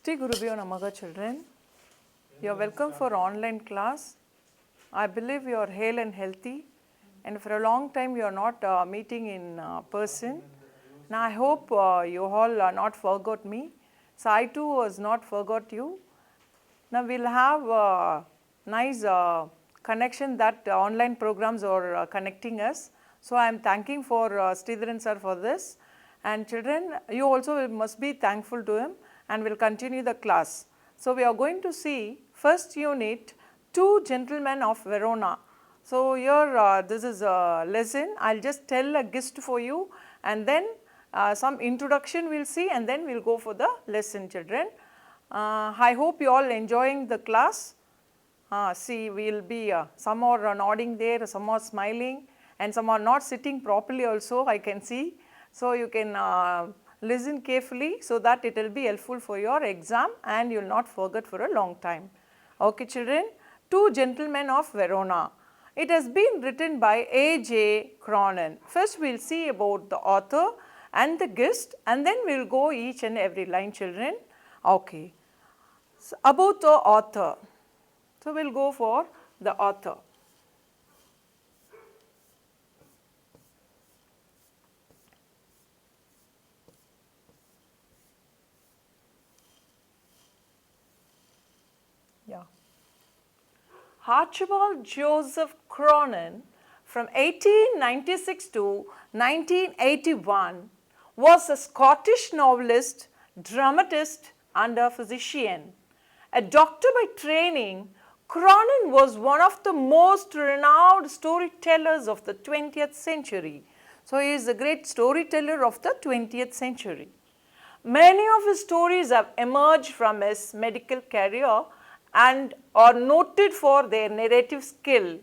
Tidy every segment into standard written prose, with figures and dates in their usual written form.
Shri Gurubhyo Namaha children. You are welcome for online class. I believe you are hale and healthy, and for a long time you are not meeting in person. Now I hope you all not forgot me. So I too was not forgot you. Now we'll have nice connection that online programs are connecting us. So I am thanking for Sridharan sir for this, and children you also must be thankful to him, and will continue the class. So we are going to see first unit, Two Gentlemen of Verona. So here this is a lesson. I will just tell a gist for you, and then some introduction we will see, and then we will go for the lesson, children. I hope you all enjoying the class. See, we will be some are nodding there, some are smiling, and some are not sitting properly also, I can see. So you can listen carefully so that it will be helpful for your exam and you will not forget for a long time. Okay children, Two Gentlemen of Verona. It has been written by A.J. Cronin. First we will see about the author and the gist, and then we will go each and every line, children. Okay. So about the author. So we will go for the author. Archibald Joseph Cronin from 1896 to 1981 was a Scottish novelist, dramatist and a physician. A doctor by training, Cronin was one of the most renowned storytellers of the 20th century. So he is a great storyteller of the 20th century. Many of his stories have emerged from his medical career and are noted for their narrative skill,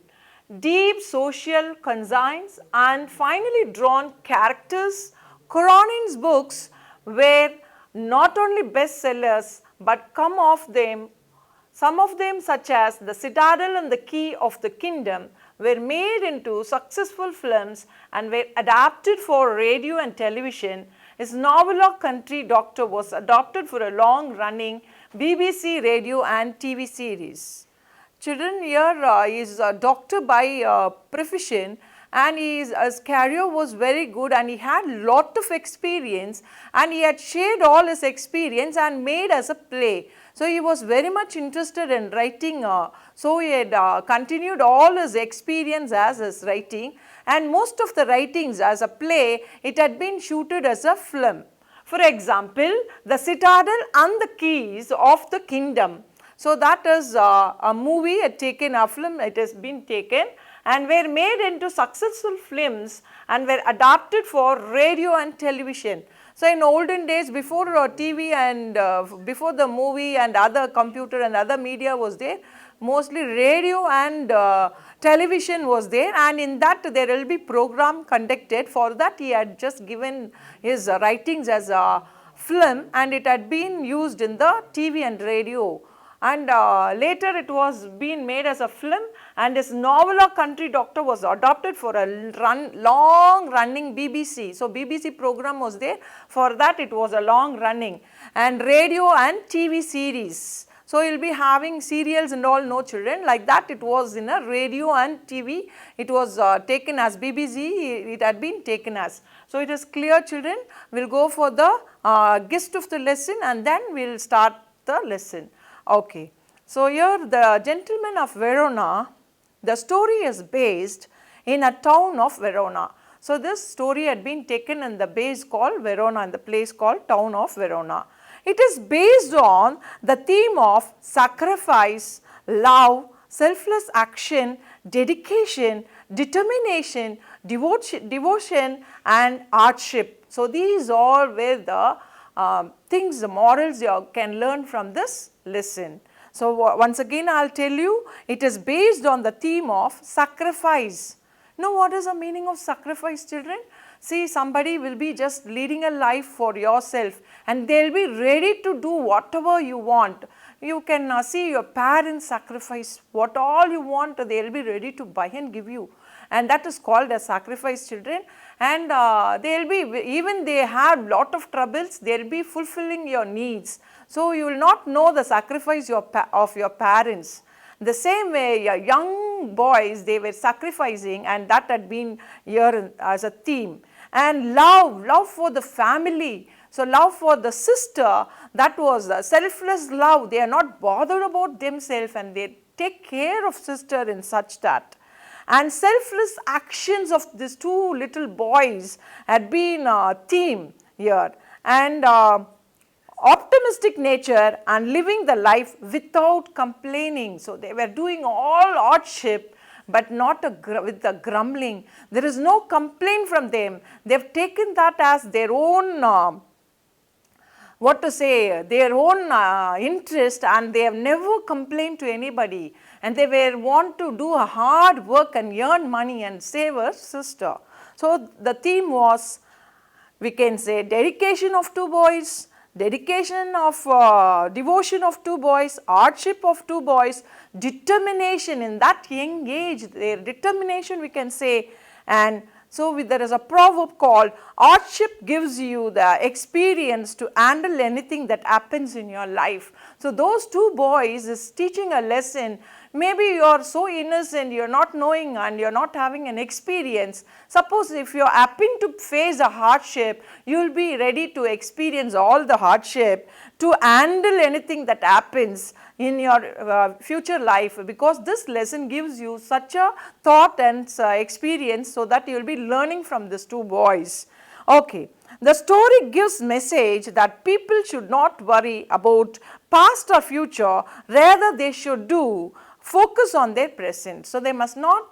deep social conscience and finely drawn characters. Cronin's books were not only bestsellers but some of them such as The Citadel and The Key of the Kingdom were made into successful films and were adapted for radio and television. His novel A Country Doctor was adapted for a long-running BBC radio and TV series. Children, here he is a doctor by profession, and his career was very good, and he had lot of experience, and he had shared all his experience and made as a play. So he was very much interested in writing, so he had continued all his experience as his writing, and most of the writings as a play, it had been shooted as a film. For example, The Citadel and the Keys of the Kingdom. So that is a movie, a film, it has been taken and were made into successful films and were adapted for radio and television. So in olden days, before TV and before the movie and other computer and other media was there, mostly radio and television was there, and in that there will be program conducted. For that he had just given his writings as a film, and it had been used in the TV and radio, and later it was being made as a film, and his novel A Country Doctor was adopted for a long running BBC. So BBC program was there, for that it was a long running, and radio and TV series. So you will be having serials and all, no children, like that it was in a radio and TV, it was taken as BBC, it had been taken as. So it is clear, children. We will go for the gist of the lesson, and then we will start the lesson. Okay. So here the Gentlemen of Verona, the story is based in a town of Verona. So this story had been taken in the base called Verona, in the place called town of Verona. It is based on the theme of sacrifice, love, selfless action, dedication, determination, devotion and hardship. So these all were the things, the morals you can learn from this lesson. So once again I will tell you, it is based on the theme of sacrifice. Now what is the meaning of sacrifice, children? See, somebody will be just leading a life for yourself, and they will be ready to do whatever you want. You can see your parents sacrifice what all you want, they will be ready to buy and give you. and that is called as sacrifice, children. And they will be, even they have lot of troubles, they will be fulfilling your needs. So you will not know the sacrifice of your parents. The same way young boys, they were sacrificing, and that had been here as a theme. And love for the family. So love for the sister, that was a selfless love. They are not bothered about themselves, and they take care of sister in such that. And selfless actions of these two little boys had been a theme here. And optimistic nature and living the life without complaining. So they were doing all hardship, but not with the grumbling. There is no complaint from them. They have taken that as their own their own interest, and they have never complained to anybody, and they want to do a hard work and earn money and save a sister. So the theme was, we can say, dedication of two boys, dedication of devotion of two boys, hardship of two boys, determination in that young age, their determination, we can say. And so there is a proverb called, hardship gives you the experience to handle anything that happens in your life. So those two boys is teaching a lesson. Maybe you are so innocent, you are not knowing and you are not having an experience. Suppose if you happen to face a hardship, you will be ready to experience all the hardship to handle anything that happens in your future life, because this lesson gives you such a thought and experience, so that you will be learning from these two boys. Okay. The story gives message that people should not worry about past or future, rather they should focus on their present. So they must not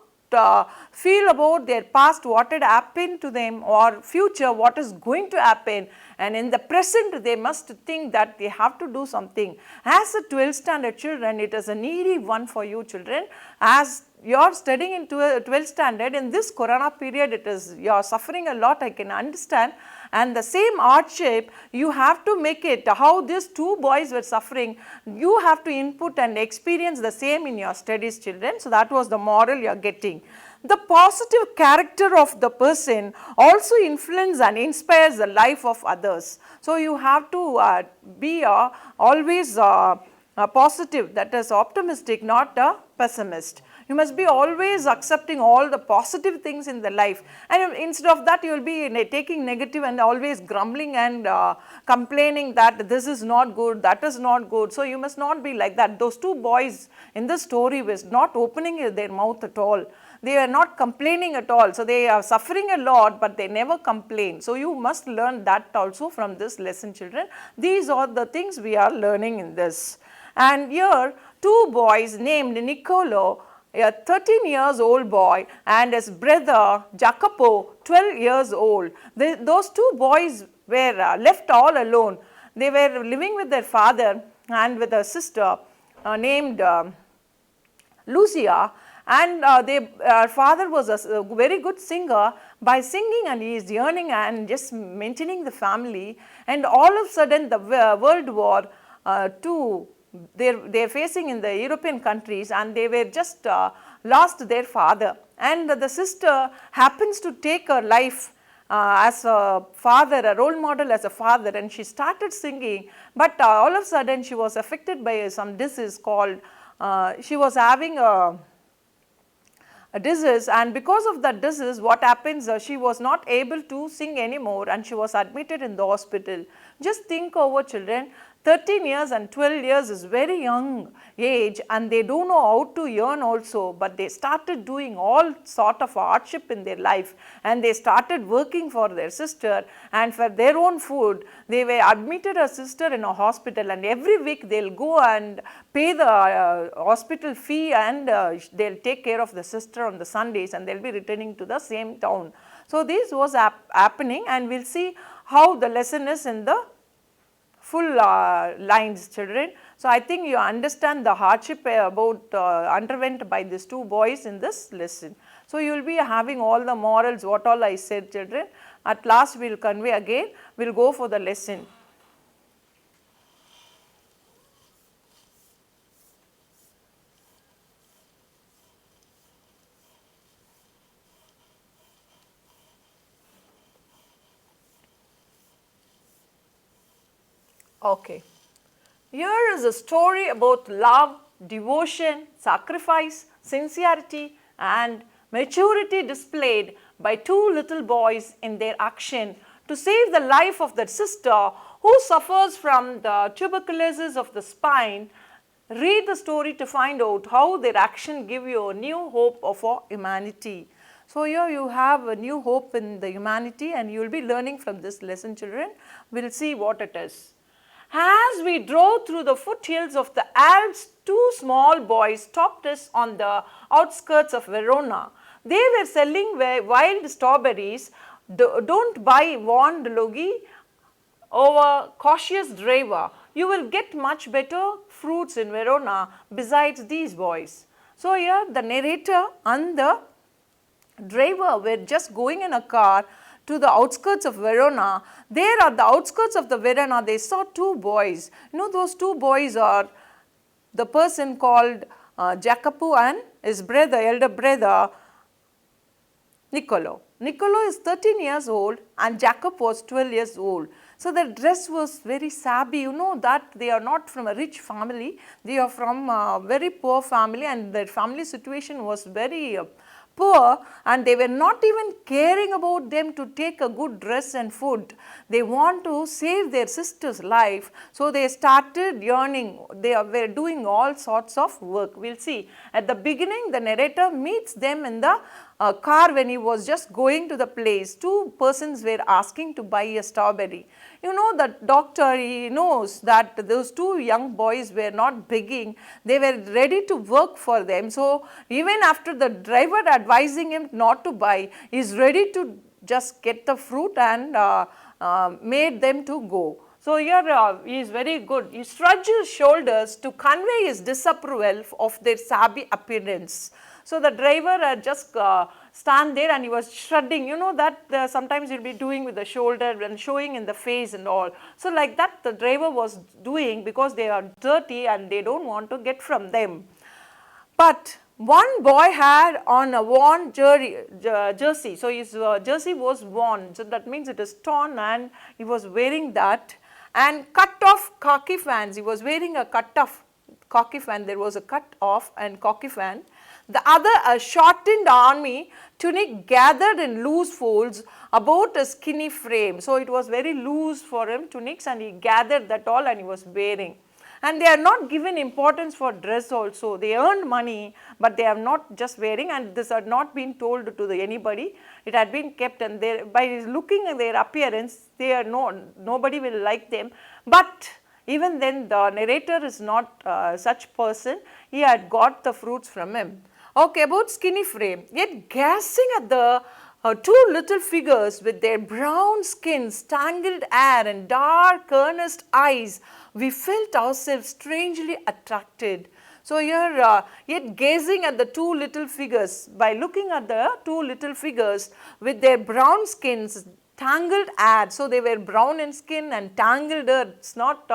feel about their past, what had happened to them, or future, what is going to happen, and in the present they must think that they have to do something. As a 12th standard children, it is a needy one for you children. As you are studying into a 12th standard, in this corona period, it is, you are suffering a lot, I can understand. And the same hardship, you have to make it, how these two boys were suffering, you have to input and experience the same in your studies, children. So that was the moral you are getting. The positive character of the person also influences and inspires the life of others. So you have to be always positive, that is optimistic, not a pessimist. You must be always accepting all the positive things in the life, and instead of that you will be taking negative and always grumbling and complaining that this is not good, that is not good. So you must not be like that. Those two boys in the story was not opening their mouth at all. They are not complaining at all. So they are suffering a lot, but they never complain. So you must learn that also from this lesson, children. These are the things we are learning in this. And here two boys named Niccolo, a 13 years old boy, and his brother Jacopo, 12 years old. Those two boys were left all alone. They were living with their father and with a sister named Lucia, and their father was a very good singer. By singing, and he is earning and just maintaining the family, and all of a sudden the World War II, they are facing in the European countries, and they were just lost their father, and the sister happens to take her life as a father, a role model as a father, and she started singing, but all of a sudden she was affected by some disease called, she was having a disease, and because of that disease, what happens, she was not able to sing anymore, and she was admitted in the hospital. Just think over, children, 13 years and 12 years is very young age, and they don't know how to earn also, but they started doing all sort of hardship in their life, and they started working for their sister and for their own food. They were admitted a sister in a hospital, and every week they'll go and pay the hospital fee, and they'll take care of the sister on the Sundays, and they'll be returning to the same town. So this was happening, and we'll see how the lesson is in the full lines, children. So I think you understand the hardship about underwent by these two boys in this lesson. So you will be having all the morals, what all I said, children. At last we will convey again, we will go for the lesson. Okay. Here is a story about love, devotion, sacrifice, sincerity and maturity displayed by two little boys in their action to save the life of their sister who suffers from the tuberculosis of the spine. Read the story to find out how their action give you a new hope for humanity. So here you have a new hope in the humanity and you will be learning from this lesson, children. We will see what it is. As we drove through the foothills of the Alps, two small boys stopped us on the outskirts of Verona. They were selling wild strawberries. Don't buy, warned Logie, our cautious driver. You will get much better fruits in Verona besides these boys. So here the narrator and the driver were just going in a car to the outskirts of Verona. There at the outskirts of the Verona, they saw two boys. You know, those two boys are the person called Jacopo and his brother, elder brother, Niccolo. Niccolo is 13 years old and Jacob was 12 years old. So their dress was very shabby. You know that they are not from a rich family. They are from a very poor family and their family situation was very poor and they were not even caring about them to take a good dress and food. They want to save their sister's life. So they started yearning. They were doing all sorts of work. We will see. At the beginning, the narrator meets them in the car when he was just going to the place. Two persons were asking to buy a strawberry. You know, the doctor, he knows that those two young boys were not begging, they were ready to work for them. So even after the driver advising him not to buy, he is ready to just get the fruit and made them to go. So here he is very good. He shrugged his shoulders to convey his disapproval of their shabby appearance. So the driver just stand there and he was shrugging, you know that sometimes he'll be doing with the shoulder and showing in the face and all. So like that the driver was doing because they are dirty and they don't want to get from them. But one boy had on a worn jersey, so his jersey was worn, so that means it is torn and he was wearing that, and cut off khaki fans. He was wearing a cut off khaki fan, there was a cut off and khaki fan. The other a shortened army tunic gathered in loose folds about a skinny frame. So it was very loose for him tunics and he gathered that all and he was wearing. And they are not given importance for dress also. They earned money but they are not just wearing, and this had not been told to anybody. It had been kept, and they, by looking at their appearance they are nobody will like them. But even then the narrator is not such person. He had got the fruits from him. Okay, about skinny frame, yet gazing at the two little figures with their brown skins, tangled hair and dark earnest eyes, we felt ourselves strangely attracted. So here, yet gazing at the two little figures, by looking at the two little figures with their brown skins, tangled hair, so they were brown in skin and tangled hair, it is not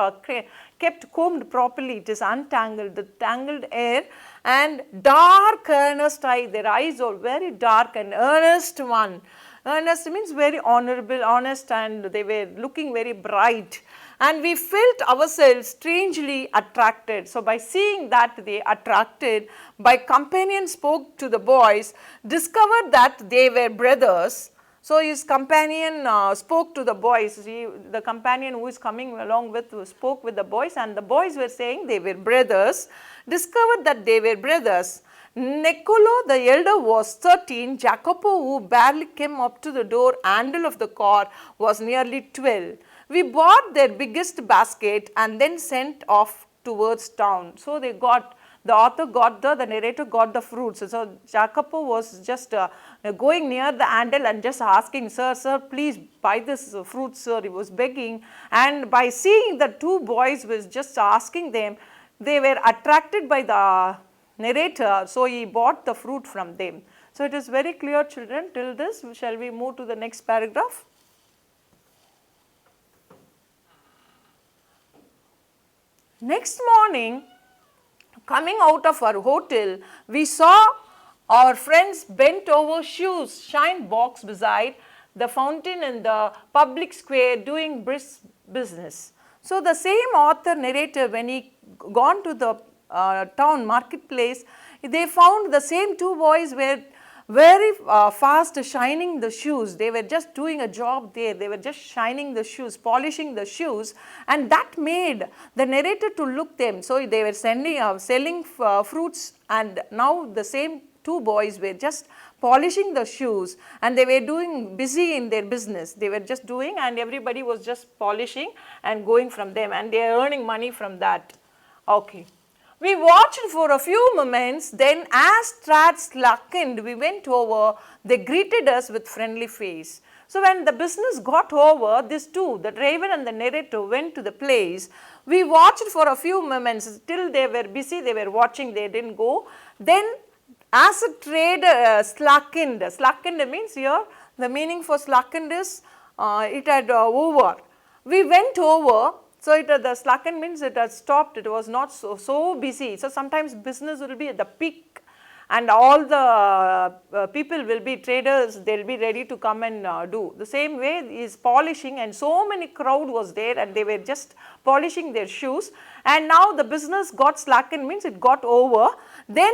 kept combed properly, it is untangled, the tangled hair, and dark earnest eye, their eyes are very dark and earnest one. Earnest means very honorable, honest, and they were looking very bright. And we felt ourselves strangely attracted. So by seeing that they attracted, my companion spoke to the boys, discovered that they were brothers. So his companion spoke to the boys. The companion who is coming along with spoke with the boys, and the boys were saying they were brothers, discovered that they were brothers. Niccolo the elder was 13, Jacopo, who barely came up to the door handle of the car, was nearly 12. We bought their biggest basket and then sent off towards town. So they got, the author got the narrator got the fruits. So Jacopo was just going near the handle and just asking, sir, please buy this fruit, sir. He was begging, and by seeing the two boys was just asking them, they were attracted by the narrator, so he bought the fruit from them. So it is very clear, children, till this. Shall we move to the next paragraph? Next morning, coming out of our hotel, we saw our friends bent over shoes, shine box beside the fountain in the public square doing brisk business. So the same author narrator, when he gone to the town marketplace, they found the same two boys were very fast shining the shoes. They were just doing a job there. They were just shining the shoes, polishing the shoes, and that made the narrator to look them. So they were selling fruits, and now the same two boys were just polishing the shoes, and they were doing busy in their business. They were just doing, and everybody was just polishing and going from them, and they are earning money from that. Okay. We watched for a few moments, then as trad slackened, we went over. They greeted us with friendly face. So when the business got over, these two, the driver and the narrator, went to the place. We watched for a few moments till they were busy, they were watching, they didn't go. Then as a trade slackened, slackened means here the meaning for slackened is it had over. We went over. So the slackened means it had stopped, it was not so busy. So sometimes business will be at the peak, and all the people will be traders, they will be ready to come and do. The same way is polishing, and so many crowd was there, and they were just polishing their shoes, and now the business got slackened means it got over. Then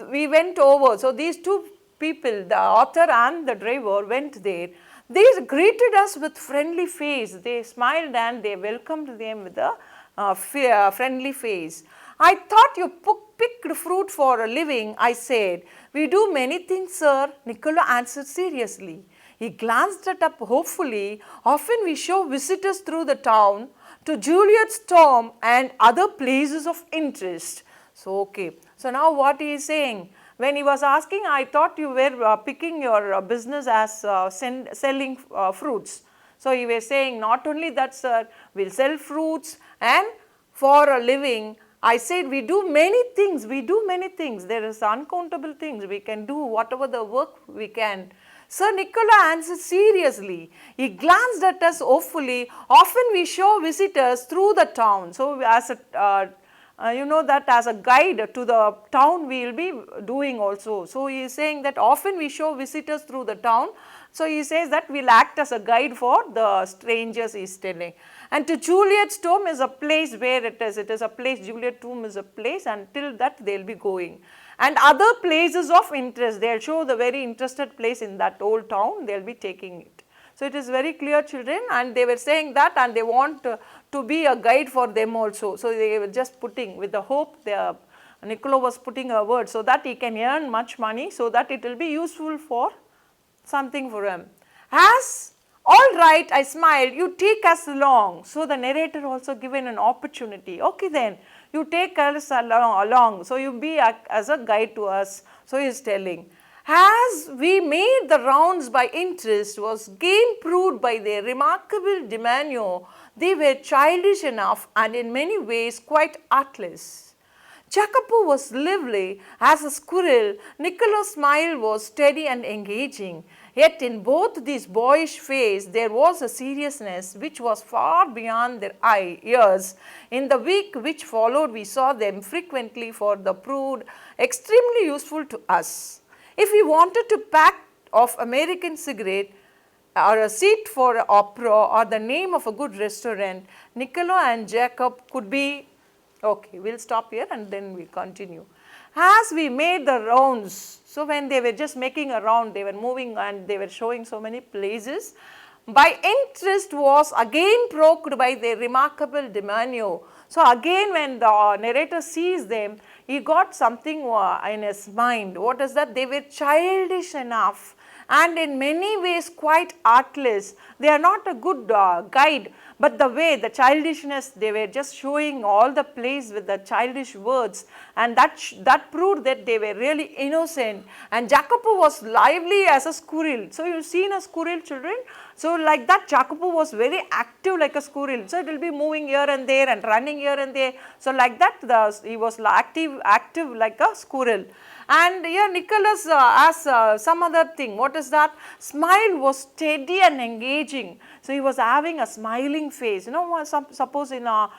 we went over. So these two people, the author and the driver, went there. They greeted us with friendly face. They smiled and they welcomed them with a friendly face. I thought you picked fruit for a living, I said. We do many things, sir, Niccolo answered seriously. He glanced at us hopefully. Often we show visitors through the town to Juliet's tomb and other places of interest. So, okay. So, now what he is saying? When he was asking, I thought you were picking your business as selling fruits. So he was saying, not only that, sir, we'll sell fruits and for a living. I said, we do many things, there is uncountable things, we can do whatever the work we can. Sir Niccolo answered seriously. He glanced at us hopefully. Often we show visitors through the town. So as a you know that as a guide to the town we will be doing also. So he is saying that often we show visitors through the town. So he says that we will act as a guide for the strangers, he is telling. And to Juliet's tomb is a place where it is a place, Juliet's tomb is a place, and till that they will be going. And other places of interest, they will show the very interested place in that old town, they will be taking it. So it is very clear, children, and they were saying that, and they want to be a guide for them also. So they were just putting with the hope, Niccolo was putting a word so that he can earn much money, so that it will be useful for something for him. As all right, I smiled, you take us along. So the narrator also given an opportunity. Okay then, you take us along. So you be as a guide to us. So he is telling. As we made the rounds by interest was again proved by their remarkable demeanour, they were childish enough and in many ways quite artless. Jacopo was lively as a squirrel, Niccolo's smile was steady and engaging. Yet in both these boyish faces there was a seriousness which was far beyond their ears. In the week which followed we saw them frequently, for the proved extremely useful to us. If we wanted to pack of American cigarette or a seat for opera or the name of a good restaurant, Niccolo and Jacob could be, okay, we will stop here and then we will continue. As we made the rounds, so when they were just making a round, they were moving and they were showing so many places, by interest was again provoked by their remarkable demeanour. So again when the narrator sees them, he got something in his mind. What is that? They were childish enough and in many ways quite artless. They are not a good guide, but the way, the childishness, they were just showing all the place with the childish words, and that proved that they were really innocent. And Jacopo was lively as a squirrel. So you have seen a squirrel, children? So like that, Jacopo was very active like a squirrel. So it will be moving here and there and running here and there. So like that, he was active like a squirrel. And here Nicholas asked some other thing. What is that? Smile was steady and engaging. So he was having a smiling face. You know, suppose in a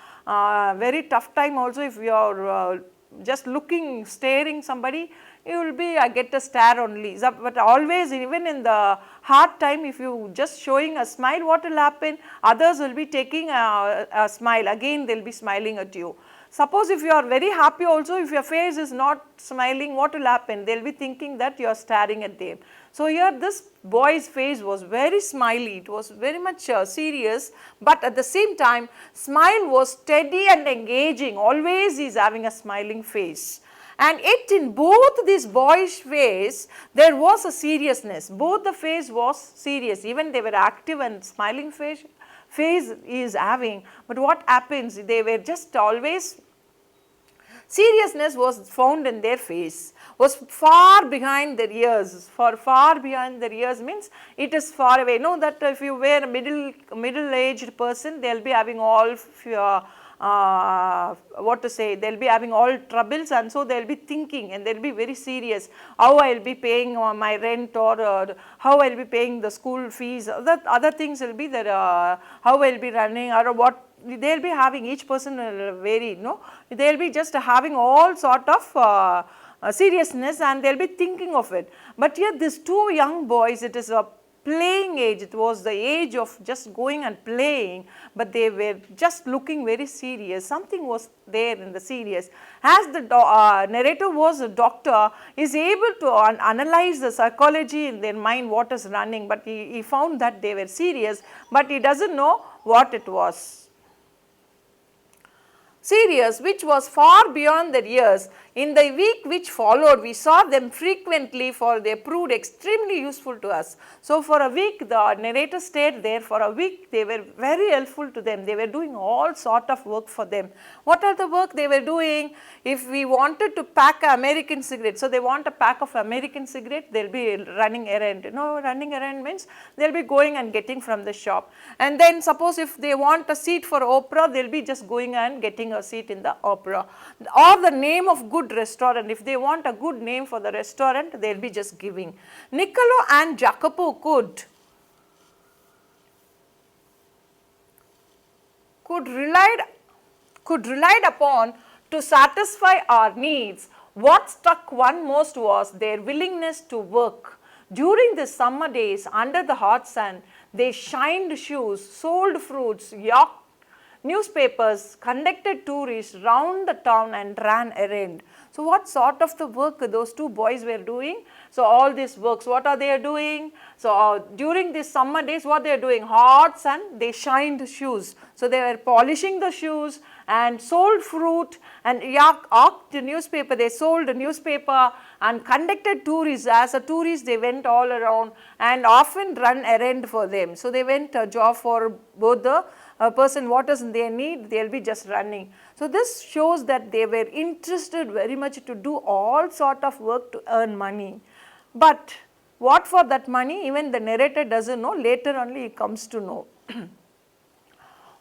very tough time also, if you are just looking, staring somebody, you will be get a stare only. So, but always, even in the hard time, if you just showing a smile, what will happen? Others will be taking a smile, again they will be smiling at you. Suppose if you are very happy also, if your face is not smiling, what will happen? They will be thinking that you are staring at them. So, here this boy's face was very smiley, it was very much serious, but at the same time smile was steady and engaging, always he is having a smiling face. And yet in both this boyish face there was a seriousness, both the face was serious, even they were active and smiling face is having, but what happens, they were just always, seriousness was found in their face, was far behind their ears. Far behind their ears means it is far away. Know that if you were a middle aged person, they will be having all what to say, they will be having all troubles, and so they will be thinking and they will be very serious, how I will be paying my rent, or how I will be paying the school fees, other things will be there, how I will be running, or what they will be having, each person will vary, they will be just having all sort of seriousness and they will be thinking of it. But here these two young boys, it is a playing age, it was the age of just going and playing, but they were just looking very serious, something was there in the serious. As the narrator was a doctor, he is able to analyze the psychology in their mind, what is running, but he found that they were serious, but he does not know what it was. Serious, which was far beyond their years. In the week which followed, we saw them frequently, for they proved extremely useful to us. So, for a week the narrator stayed there, for a week they were very helpful to them, they were doing all sort of work for them. What are the work they were doing? If we wanted to pack American cigarette, so they want a pack of American cigarette, they will be running errand. Running errand means they will be going and getting from the shop. And then suppose if they want a seat for opera, they will be just going and getting a seat in the opera, or the name of good restaurant, if they want a good name for the restaurant, they will be just giving. Niccolo and Jacopo could relied upon to satisfy our needs. What struck one most was their willingness to work. During the summer days under the hot sun, they shined shoes, sold fruits, yacht newspapers, conducted tourists round the town and ran errand. So, what sort of the work those two boys were doing? So, all these works, what are they doing? So, during these summer days, what they are doing? Hot sun, they shined shoes. So, they were polishing the shoes and sold fruit and yacht newspaper, they sold a newspaper and conducted tourists. As a tourist, they went all around and often run errand for them. So, they went a job for both the person, what is their need, they will be just running. So, this shows that they were interested very much to do all sort of work to earn money. But what for that money, even the narrator does not know, later only he comes to know.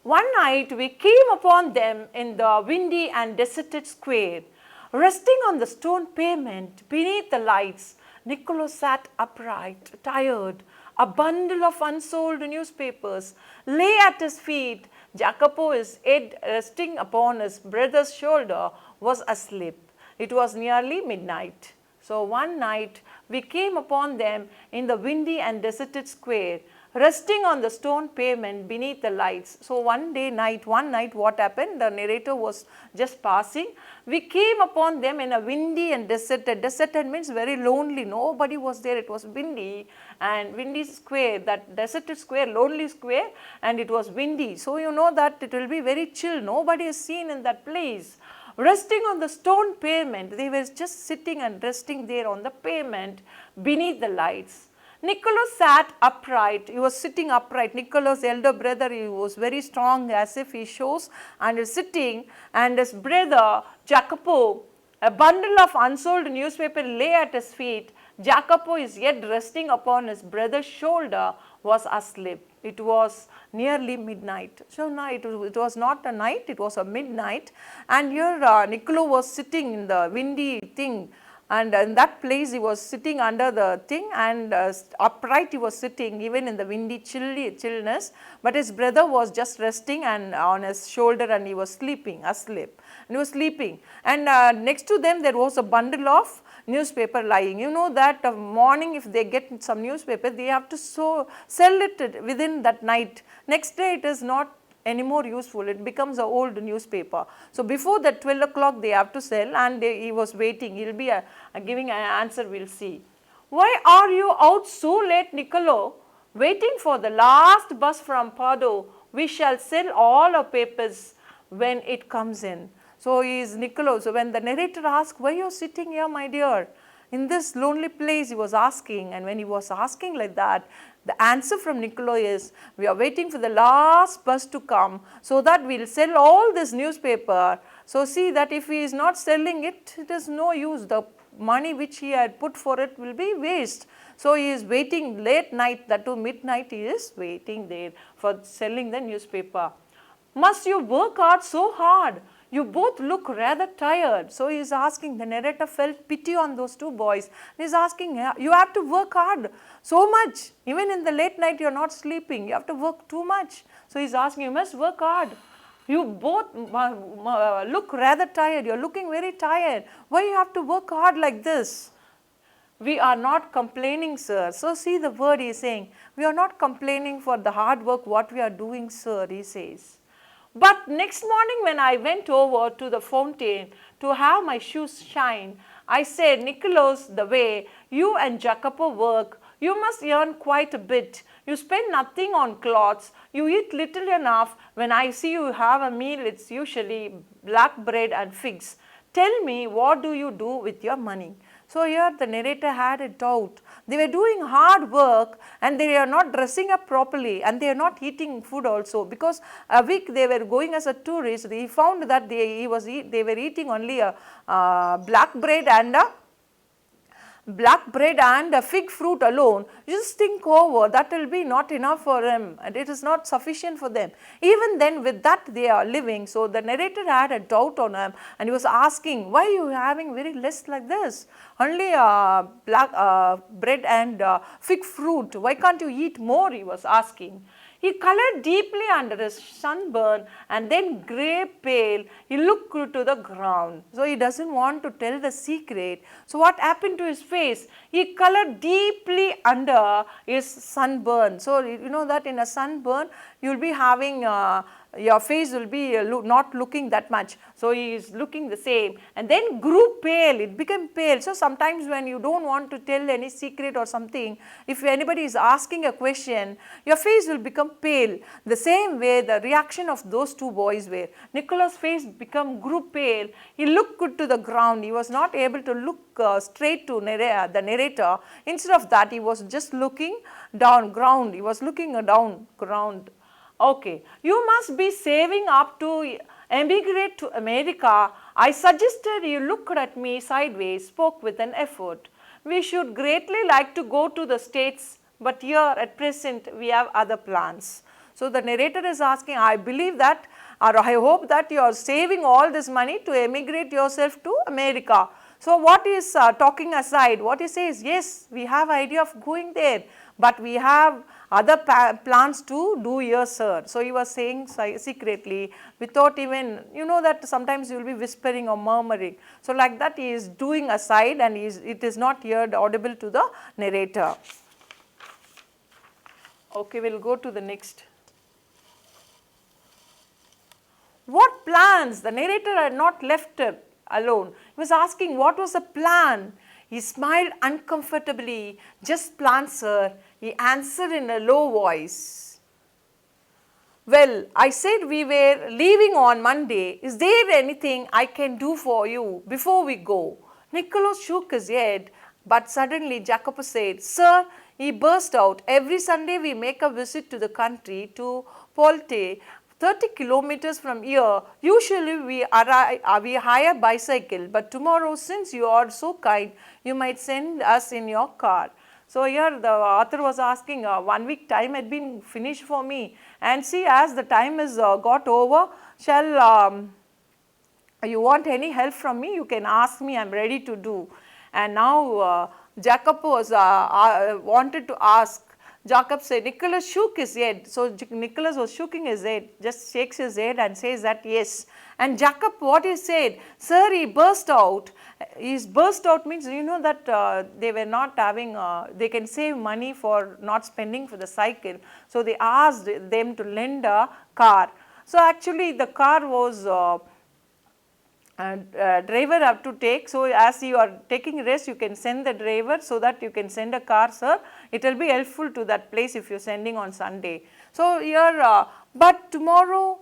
One night we came upon them in the windy and deserted square, resting on the stone pavement beneath the lights. Niccolo sat upright, tired. A bundle of unsold newspapers lay at his feet. Jacopo, his head resting upon his brother's shoulder, was asleep. It was nearly midnight. So, one night we came upon them in the windy and deserted square, resting on the stone pavement beneath the lights. So, one night what happened? The narrator was just passing. We came upon them in a windy and deserted. Deserted means very lonely, nobody was there, it was windy, and windy square, that deserted square, lonely square, and it was windy. So, you know that it will be very chill, nobody is seen in that place. Resting on the stone pavement, they were just sitting and resting there on the pavement beneath the lights. Niccolo sat upright, he was sitting upright. Niccolo's elder brother, he was very strong as if he shows, and is sitting, and his brother Jacopo, a bundle of unsold newspaper lay at his feet. Jacopo is yet resting upon his brother's shoulder, was asleep. It was nearly midnight. So, now it was not a night, it was a midnight, and here Niccolo was sitting in the windy thing and in that place he was sitting under the thing, and upright he was sitting even in the windy chillness, but his brother was just resting and on his shoulder, and he was sleeping, asleep, and he was sleeping, and next to them there was a bundle of newspaper lying. You know that morning if they get some newspaper, they have to sell it within that night. Next day it is not anymore useful, it becomes an old newspaper. So before that 12 o'clock they have to sell, and he was waiting, he will be giving an answer, we will see. Why are you out so late, Niccolo? Waiting for the last bus from Padua. We shall sell all our papers when it comes in. So he is Niccolo. So when the narrator asks, why you are sitting here, my dear, in this lonely place, he was asking, and when he was asking like that, the answer from Niccolo is, we are waiting for the last bus to come so that we will sell all this newspaper. So see that if he is not selling it, it is no use. The money which he had put for it will be waste. So he is waiting late night, that to midnight he is waiting there for selling the newspaper. Must you work hard so hard? You both look rather tired. So he is asking, the narrator felt pity on those two boys. He is asking, you have to work hard so much. Even in the late night you are not sleeping. You have to work too much. So he is asking, you must work hard. You both look rather tired. You are looking very tired. Why you have to work hard like this? We are not complaining, sir. So see the word he is saying. We are not complaining for the hard work what we are doing, sir, he says. But next morning when I went over to the fountain to have my shoes shine, I said, Nicholas, the way you and Jacopo work, you must earn quite a bit. You spend nothing on clothes. You eat little enough. When I see you have a meal, it's usually black bread and figs. Tell me, what do you do with your money? So here the narrator had a doubt. They were doing hard work and they are not dressing up properly, and they are not eating food also, because a week they were going as a tourist. He found that they were eating only a black bread and a fig fruit alone. Just think over, that will be not enough for them, and it is not sufficient for them. Even then with that they are living. So the narrator had a doubt on him, and he was asking, why are you having very less like this? Only black bread and fig fruit. Why can't you eat more? He was asking. He colored deeply under his sunburn and then grey pale. He looked to the ground. So he doesn't want to tell the secret. So what happened to his face? He colored deeply under his sunburn. So you know that in a sunburn you will be having your face will be not looking that much. So he is looking the same, and then grew pale, it became pale. So sometimes when you don't want to tell any secret or something, if anybody is asking a question, your face will become pale. The same way the reaction of those two boys were. Nicholas' face grew pale. He looked to the ground. He was not able to look straight to the narrator. Instead of that, he was just looking down ground. He was looking down ground. Okay, you must be saving up to emigrate to America. I suggested. You looked at me sideways, spoke with an effort. We should greatly like to go to the States, but here at present we have other plans. So the narrator is asking, I believe that, or I hope that you are saving all this money to emigrate yourself to America. So what is talking aside, what he says, yes, we have idea of going there, but we have other plans to do here, sir. So he was saying secretly, without even, you know that sometimes you will be whispering or murmuring. So like that he is doing aside, and it is not heard audible to the narrator. Okay, we will go to the next. What plans? The narrator had not left her alone. He was asking what was the plan. He smiled uncomfortably. Just plans, sir. He answered in a low voice. Well, I said we were leaving on Monday. Is there anything I can do for you before we go? Nicholas shook his head, but suddenly Jacopo said, Sir, he burst out, every Sunday we make a visit to the country, to Polte, 30 kilometers from here. Usually we hire bicycle, but tomorrow, since you are so kind, you might send us in your car. So here the author was asking, 1 week time had been finished for me, and see, as the time is got over, shall you want any help from me? You can ask me, I am ready to do. And now Jacob was wanted to ask. Jacob said, Nicholas shook his head. So Nicholas was shaking his head, just shakes his head and says that yes. And Jacob, what he said, sir, he burst out. He's burst out means, you know that they were not having, they can save money for not spending for the cycle. So they asked them to lend a car. So actually the car was driver have to take. So as you are taking rest, you can send the driver so that you can send a car, sir. It will be helpful to that place if you are sending on Sunday. So here, but tomorrow,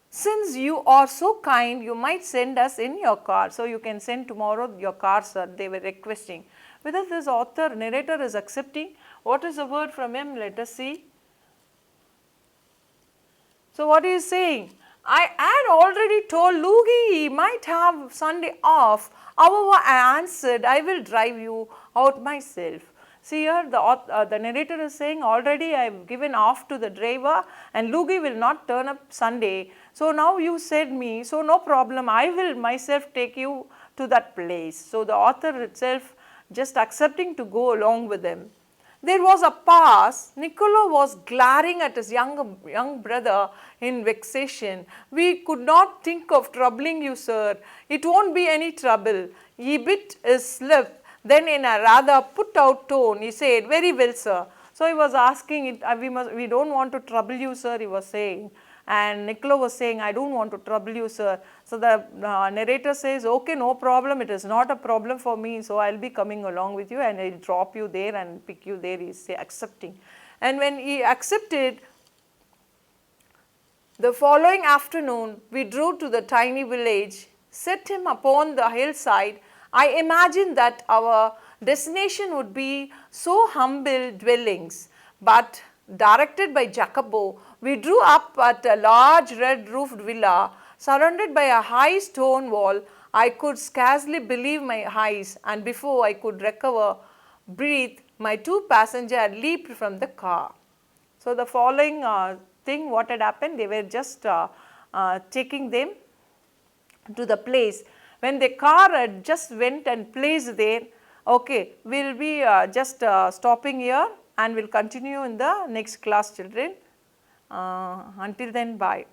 since you are so kind, you might send us in your car. So you can send tomorrow your car, sir. They were requesting. Whether this author, narrator is accepting, what is the word from him? Let us see. So what he is saying? I had already told Luigi he might have Sunday off. However, I answered, I will drive you out myself. See here, the narrator is saying already I have given off to the driver and Luigi will not turn up Sunday. So now you said me, so no problem, I will myself take you to that place. So the author itself just accepting to go along with him. There was a pause. Niccolo was glaring at his young brother in vexation. We could not think of troubling you, sir. It won't be any trouble. He bit his lip. Then in a rather put out tone, he said, very well, sir. So he was asking, we don't want to trouble you, sir, he was saying. And Niccolo was saying, I don't want to trouble you, sir. So the narrator says, okay, no problem, it is not a problem for me, so I will be coming along with you and I will drop you there and pick you there, he is accepting. And when he accepted, the following afternoon, we drove to the tiny village, set him upon the hillside. I imagined that our destination would be so humble dwellings, but directed by Jacopo, we drew up at a large red roofed villa surrounded by a high stone wall. I could scarcely believe my eyes, and before I could recover breath, my two passengers had leaped from the car. So the following thing what had happened, they were just taking them to the place. When the car had just went and placed there, okay, we will be just stopping here and we will continue in the next class, children. Until then, bye.